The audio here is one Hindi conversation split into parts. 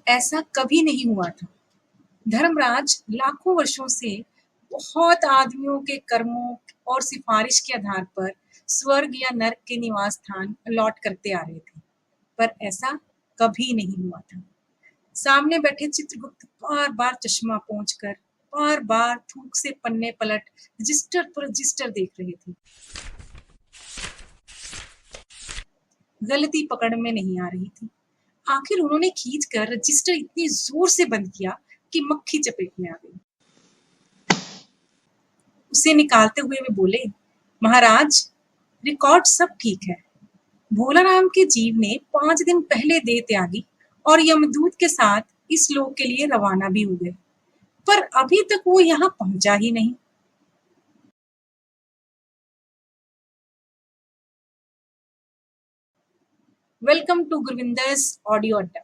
ऐसा कभी नहीं हुआ था। धर्मराज लाखों वर्षों से बहुत आदमियों के कर्मों और सिफारिश के आधार पर स्वर्ग या नर्क के निवास स्थान अलॉट करते आ रहे थे, पर ऐसा कभी नहीं हुआ था। सामने बैठे चित्रगुप्त बार बार चश्मा पोंछकर बार बार थूक से पन्ने पलट रजिस्टर पर रजिस्टर देख रहे थे। गलती पकड़ में नहीं आ रही थी। आखिर उन्होंने खींचकर रजिस्टर इतनी जोर से बंद किया कि मक्खी चपेट में आ गई। उसे निकालते हुए वे बोले, महाराज, रिकॉर्ड सब ठीक है। भोलाराम के जीव ने 5 दिन पहले देह त्यागी और यमदूत के साथ इस लोक के लिए रवाना भी हुए, पर अभी तक वो यहाँ पहुंचा ही नहीं। वेलकम टू गुरविंदर्स ऑडियो अड्डा।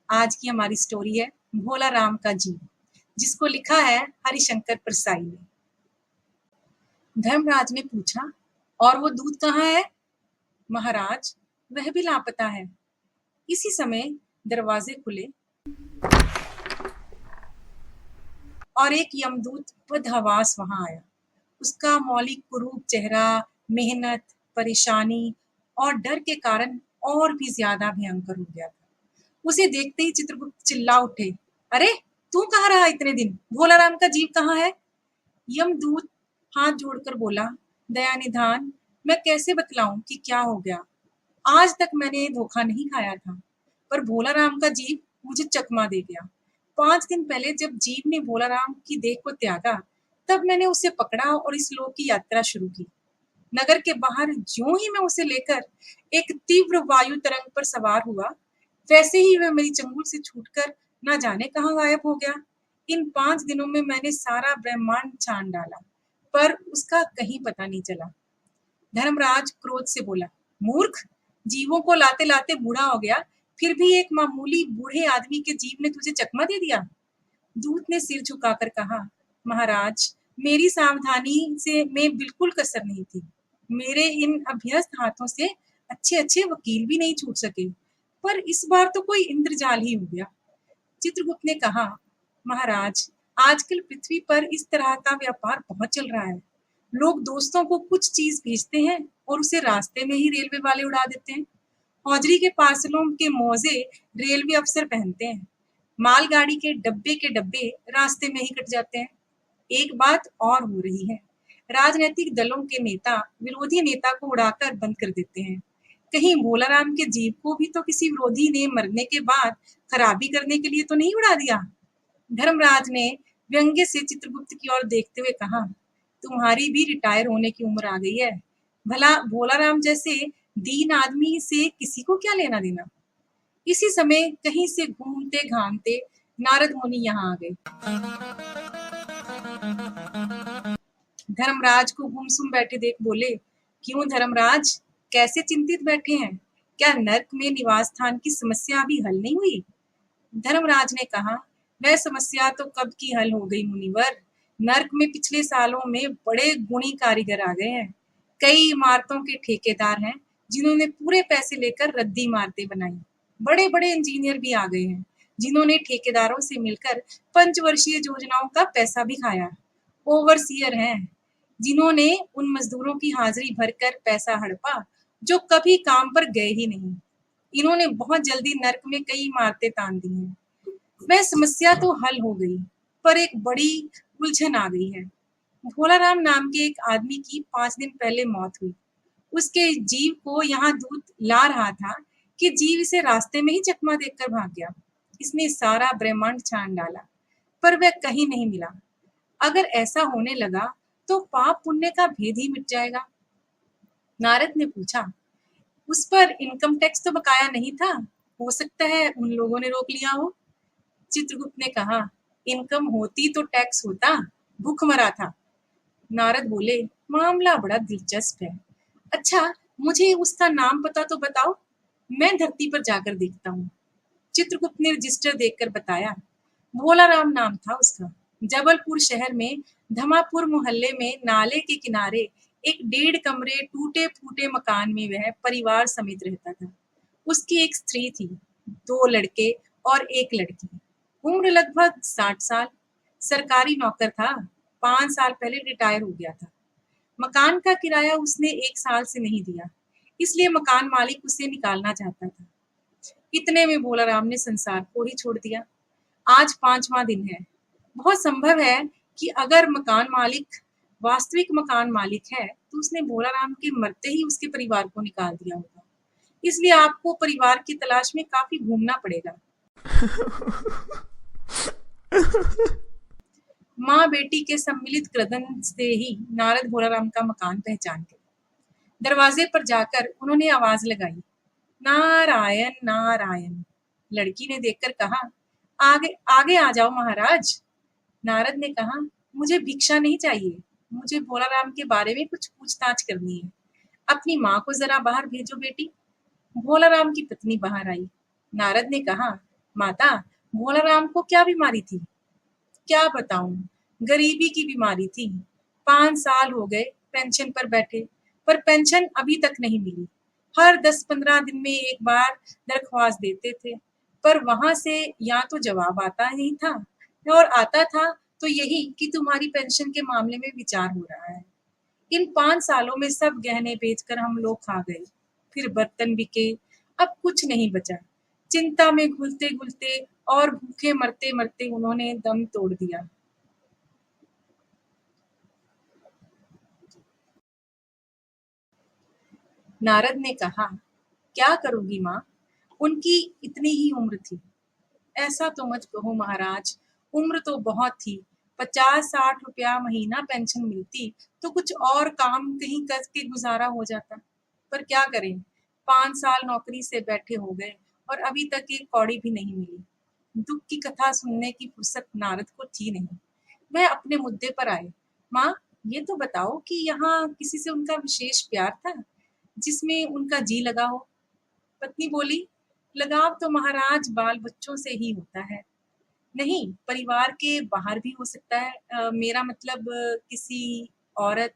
आज की हमारी स्टोरी है भोलाराम का जीव, जिसको लिखा है हरिशंकर परसाई ने। धर्मराज ने पूछा, और वो दूत कहाँ है? महाराज, वह भी लापता है। इसी समय दरवाजे खुले और एक यमदूत बदहवास वहां आया। उसका मौलिक कुरूप चेहरा मेहनत, परेशानी और डर के कारण और भी ज्यादा भयंकर हो गया था। उसे देखते ही चित्रगुप्त चिल्ला उठे, अरे तू कहाँ रहा इतने दिन? भोलाराम का जीव कहाँ है? यमदूत हाथ जोड़कर बोला, दया निधान, मैं कैसे बतलाऊं कि क्या हो गया। आज तक मैंने धोखा नहीं खाया था, पर भोलाराम का जीव मुझे चकमा दे गया। 5 दिन पहले जब जीव ने भोलाराम की देह को त्यागा, तब मैंने उसे पकड़ा और इस लोक की यात्रा शुरू की। नगर के बाहर ज्यों ही मैं उसे लेकर एक तीव्र वायु तरंग पर सवार हुआ, वैसे ही वह मेरी चंगुल से छूटकर न जाने कहाँ गायब हो गया। इन 5 दिनों में मैंने सारा ब्रह्मांड छान डाला, पर उसका कहीं पता नहीं चला। धर्मराज क्रोध से बोला, मूर्ख, जीवों को लाते लाते बूढ़ा हो गया, फिर भी एक मामूली बूढ़े आदमी के जीव ने तुझे चकमा दे दिया। दूत ने सिर झुकाकर कहा, महाराज, मेरी सावधानी से में बिल्कुल कसर नहीं थी। मेरे इन अभ्यस्त हाथों से अच्छे अच्छे वकील भी नहीं छूट सके, पर इस बार तो कोई इंद्रजाल ही हो गया। चित्रगुप्त ने कहा, महाराज, आजकल पृथ्वी पर इस तरह का व्यापार बहुत चल रहा है। लोग दोस्तों को कुछ चीज भेजते हैं और उसे रास्ते में ही रेलवे वाले उड़ा देते हैं। हौजरी के पार्सलों के मोजे रेलवे अफसर पहनते हैं। मालगाड़ी के डब्बे रास्ते में ही कट जाते हैं। एक बात और हो रही है, राजनीतिक दलों के नेता विरोधी नेता को उड़ाकर बंद कर देते हैं। कहीं भोलाराम के जीव को भी तो किसी विरोधी ने मरने के बाद खराबी करने के लिए तो नहीं उड़ा दिया? धर्मराज ने व्यंग्य से चित्रगुप्त की ओर देखते हुए कहा, तुम्हारी भी रिटायर होने की उम्र आ गई है। भला भोलाराम जैसे दीन आदमी से किसी को क्या लेना देना? इसी समय कहीं से घूमते घामते नारद मुनि यहाँ आ गए। धर्मराज को गुमसुम बैठे देख बोले, क्यों धर्मराज, कैसे चिंतित बैठे हैं? क्या नर्क में निवास स्थान की समस्या अभी हल नहीं हुई? धर्मराज ने कहा, वह समस्या तो कब की हल हो गई मुनिवर। नर्क में पिछले सालों में बड़े गुणी कारीगर आ गए हैं। कई इमारतों के ठेकेदार हैं जिन्होंने पूरे पैसे लेकर रद्दी इमारतें बनाई। बड़े बड़े इंजीनियर भी आ गए हैं जिन्होंने ठेकेदारों से मिलकर पंचवर्षीय योजनाओं का पैसा भी खाया। ओवरसियर हैं जिन्होंने उन मजदूरों की हाजिरी भरकर पैसा हड़पा जो कभी काम पर गए ही नहीं। इन्होंने बहुत जल्दी नर्क में कई इमारतें तान दी हैं। वह समस्या तो हल हो गई, पर एक बड़ी उलझन आ गई है। भोलाराम नाम के एक आदमी की 5 दिन पहले मौत हुई। उसके जीव को यहाँ दूत ला रहा था कि जीव इसे रास्ते में ही चकमा देकर भाग गया। इसने सारा ब्रह्मांड छान डाला, पर वह कहीं नहीं मिला। अगर ऐसा होने लगा तो पाप पुण्य का भेद ही मिट जाएगा। नारद ने पूछा, उस पर इनकम टैक्स तो बकाया नहीं था? हो सकता है उन लोगों ने रोक लिया हो। चित्रगुप्त ने कहा, इनकम होती तो टैक्स होता, भूख मरा था। नारद बोले, मामला बड़ा दिलचस्प है। अच्छा, मुझे उसका नाम पता तो बताओ, मैं धरती पर जाकर देखता हूँ। चित्रगुप्त ने रजिस्टर देखकर बताया, भोलाराम नाम था उसका। जबलपुर शहर में धमापुर मोहल्ले में नाले के किनारे एक 1.5 कमरे टूटे फूटे मकान में वह परिवार समेत रहता था। उसकी एक स्त्री थी, 2 लड़के और एक लड़की, उम्र लगभग 60 साल, सरकारी नौकर था, 5 साल पहले रिटायर हो गया था। मकान का किराया उसने 1 साल से नहीं दिया, इसलिए मकान मालिक उसे निकालना चाहता था। इतने में भोलाराम ने संसार को ही छोड़ दिया। आज 5वां दिन है। बहुत संभव है कि अगर मकान मालिक वास्तविक मकान मालिक है, तो उसने भोलाराम के मरते ही उसके परिवार को निकाल दिया होगा। इसलिए आपको परिवार की तलाश में काफी घूमना पड़ेगा। माँ बेटी के सम्मिलित क्रदन से ही नारद भोलाराम का मकान पहचान गए। दरवाजे पर जाकर उन्होंने आवाज लगाई, नारायण नारायण। लड़की ने देखकर कहा, आगे आगे आ जाओ महाराज। नारद ने कहा, मुझे भिक्षा नहीं चाहिए, मुझे भोलाराम के बारे में कुछ पूछताछ करनी है। अपनी माँ को जरा बाहर भेजो बेटी। भोलाराम की पत्नी बाहर आई। नारद ने कहा, माता, भोलाराम को क्या बीमारी थी? क्या बताऊं, गरीबी की बीमारी थी। 5 साल हो गए पेंशन पर बैठे, पर पेंशन अभी तक नहीं मिली। हर 10-15 दिन में एक बार दरख्वास्त देते थे, पर वहां से या तो जवाब आता नहीं था, और आता था तो यही कि तुम्हारी पेंशन के मामले में विचार हो रहा है। इन 5 सालों में सब गहने बेचकर हम लोग खा गए, फिर बर्तन बिके, अब कुछ नहीं बचा। चिंता में घुलते घुलते और भूखे मरते मरते उन्होंने दम तोड़ दिया। नारद ने कहा, क्या करोगी माँ, उनकी इतनी ही उम्र थी। ऐसा तो मत कहो महाराज, उम्र तो बहुत थी। 50-60 रुपया महीना पेंशन मिलती तो कुछ और काम कहीं करके गुजारा हो जाता, पर क्या करें, 5 साल नौकरी से बैठे हो गए और अभी तक एक कौड़ी भी नहीं मिली। दुख की कथा सुनने की फुर्सत नारद को थी नहीं। वह अपने मुद्दे पर आए। माँ, ये तो बताओ कि यहाँ किसी से उनका विशेष प्यार था, जिसमें उनका जी लगा हो? पत्नी बोली, लगाव तो महाराज बाल बच्चों से ही होता है। नहीं, परिवार के बाहर भी हो सकता है। मेरा मतलब किसी औरत।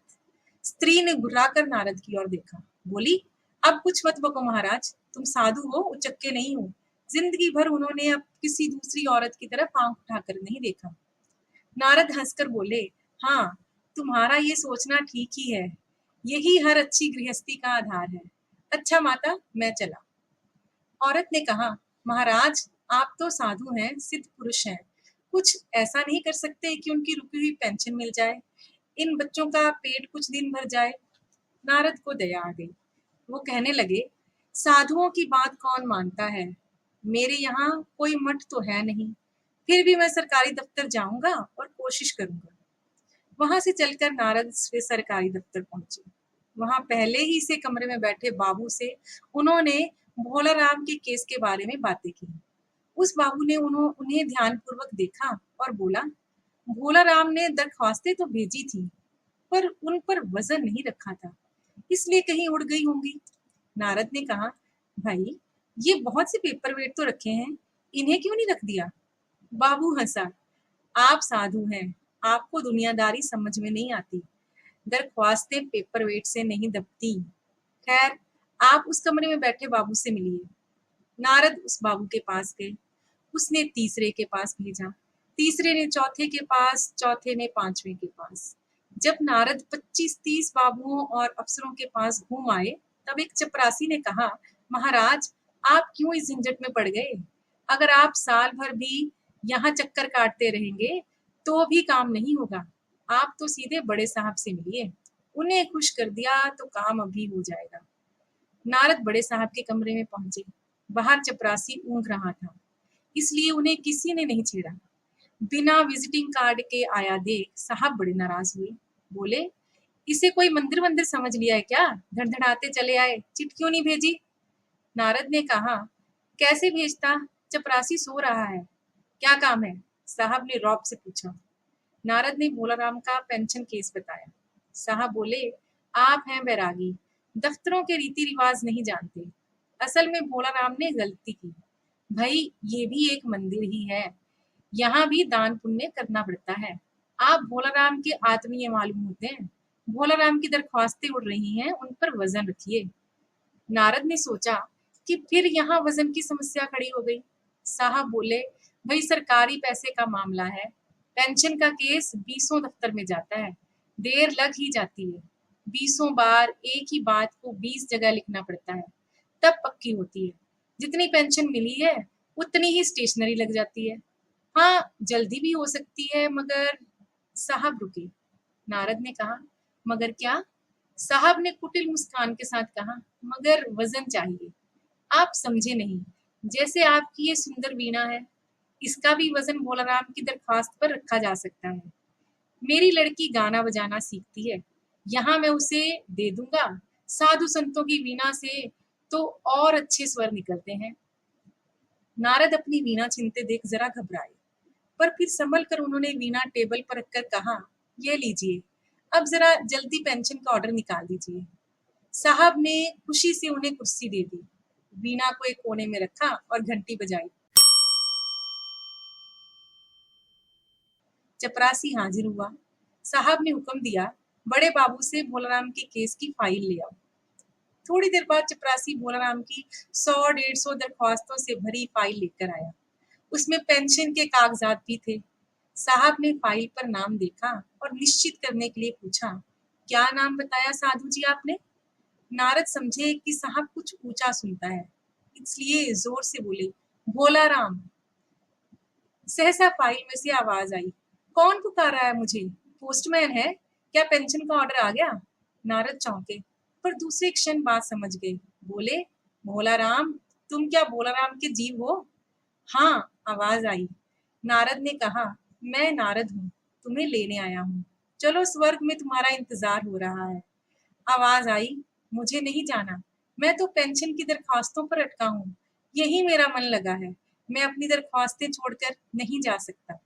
स्त्री ने घुर्राकर नारद की ओर देखा। बोली, अब कुछ मत बको महाराज, तुम साधु हो, उचक्के नहीं हो। जिंदगी भर उन्होंने अब किसी दूसरी औरत की तरफ आंख उठाकर नहीं देखा। नारद हंसकर बोले, हाँ, तुम्हारा ये सोचना ठीक ही है। यही हर अच्छी गृहस्थी का आधार है। अच्छा माता, मैं चला। औरत ने कहा, महाराज, आप तो साधु हैं, सिद्ध पुरुष हैं, कुछ ऐसा नहीं कर सकते कि उनकी रुकी हुई पेंशन मिल जाए, इन बच्चों का पेट कुछ दिन भर जाए? नारद को दया आ गई। वो कहने लगे, साधुओं की बात कौन मानता है? मेरे यहाँ कोई मठ तो है नहीं, फिर भी मैं सरकारी दफ्तर जाऊंगा और कोशिश करूंगा। वहां से चलकर नारद से सरकारी दफ्तर पहुंचे। वहां पहले ही से कमरे में बैठे बाबू से उन्होंने भोलाराम के केस के बारे में बातें की। उस बाबू ने उन्हें ध्यानपूर्वक देखा और बोला, भोलाराम ने दरख्वास्तें तो भेजी थी, पर उन पर वजन नहीं रखा था, इसलिए कहीं उड़ गई होंगी। नारद ने कहा, भाई, ये बहुत से पेपर वेट तो रखे हैं, इन्हें क्यों नहीं रख दिया? बाबू हंसा, आप साधु हैं, आपको दुनियादारी समझ में नहीं आती। दरख्वास्तें पेपर वेट से नहीं दबती। खैर, आप उस कमरे में बैठे बाबू से मिलिए। नारद उस बाबू के पास गए। उसने तीसरे के पास भेजा, तीसरे ने चौथे के पास, चौथे ने पांचवें के पास। जब नारद 25-30 बाबुओं और अफसरों के पास घूम आए, तब एक चपरासी ने कहा, महाराज, आप क्यों इस झंझट में पड़ गए? अगर आप साल भर भी यहाँ चक्कर काटते रहेंगे तो भी काम नहीं होगा। आप तो सीधे बड़े साहब से मिलिए, उन्हें खुश कर दिया तो काम अभी हो जाएगा। नारद बड़े साहब के कमरे में पहुंचे। बाहर चपरासी ऊँघ रहा था, इसलिए उन्हें किसी ने नहीं छेड़ा। बिना विजिटिंग कार्ड के आया देख साहब बड़े नाराज हुए। बोले, इसे कोई मंदिर वंदिर समझ लिया है क्या? धड़धड़ाते चले आए, चिट क्यों नहीं भेजी? नारद ने कहा, कैसे भेजता, चपरासी सो रहा है। क्या काम है? साहब ने रौब से पूछा। नारद ने भोलाराम का पेंशन केस बताया। साहब बोले, आप हैं बैरागी, दफ्तरों के रीति रिवाज नहीं जानते। असल में भोलाराम ने गलती की। भाई, ये भी एक मंदिर ही है, यहाँ भी दान पुण्य करना पड़ता है। आप भोलाराम के आत्मीय मालूम होते हैं। भोलाराम की दरख्वास्तें उड़ रही हैं, उन पर वजन रखिए। नारद ने सोचा कि फिर यहाँ वजन की समस्या खड़ी हो गई। साहब बोले, भाई सरकारी पैसे का मामला है, पेंशन का केस बीसों दफ्तर में जाता है, देर लग ही जाती है, बीसों बार एक ही बात को 20 जगह लिखना पड़ता है, तब पक्की होती है। जितनी पेंशन मिली है उतनी ही स्टेशनरी लग जाती है। हाँ, जल्दी भी हो सकती है मगर। साहब रुके। नारद ने कहा, मगर क्या? साहब ने कुटिल मुस्कान के साथ कहा, मगर वजन चाहिए। आप समझे नहीं। जैसे आपकी ये सुंदर वीणा है, इसका भी वजन भोलाराम की दरखास्त पर रखा जा सकता है। मेरी लड़की गाना बजाना सीखती है, यहाँ मैं उसे दे दूंगा। साधु संतों की वीणा से तो और अच्छे स्वर निकलते हैं। नारद अपनी वीणा छीनते देख जरा घबराए, पर फिर संभल कर उन्होंने वीणा टेबल पर रखकर कहा, ये लीजिए, अब जरा जल्दी पेंशन का ऑर्डर निकाल दीजिए। साहब ने खुशी से उन्हें कुर्सी दे दी, वीणा को एक कोने में रखा और घंटी बजाई। चपरासी हाजिर हुआ। साहब ने हुक्म दिया, बड़े बाबू से भोलाराम के केस की फाइल ले आओ। थोड़ी देर बाद चपरासी भोलाराम की 100-150 दरख्वास्तों से भरी फाइल लेकर आया। उसमें पेंशन के कागजात भी थे। साहब ने फाइल पर नाम देखा और निश्चित करने के लिए पूछा, क्या नाम बताया साधु जी आपने? नारद समझे कि साहब कुछ ऊंचा सुनता है, इसलिए जोर से बोले, भोला राम। सहसा फाइल में से आवाज आई, कौन पुकार रहा है मुझे? पोस्टमैन है क्या? पेंशन का ऑर्डर आ गया? नारद चौंके, पर दूसरे क्षण बात समझ गए। बोले, भोला राम, तुम क्या भोला राम के जीव हो? हाँ, आवाज आई। नारद ने कहा, मैं नारद हूँ, तुम्हें लेने आया हूँ। चलो, स्वर्ग में तुम्हारा इंतजार हो रहा है। आवाज आई, मुझे नहीं जाना, मैं तो पेंशन की दरखास्तों पर अटका हूँ, यही मेरा मन लगा है, मैं अपनी दरख्वास्तें छोड़कर नहीं जा सकता।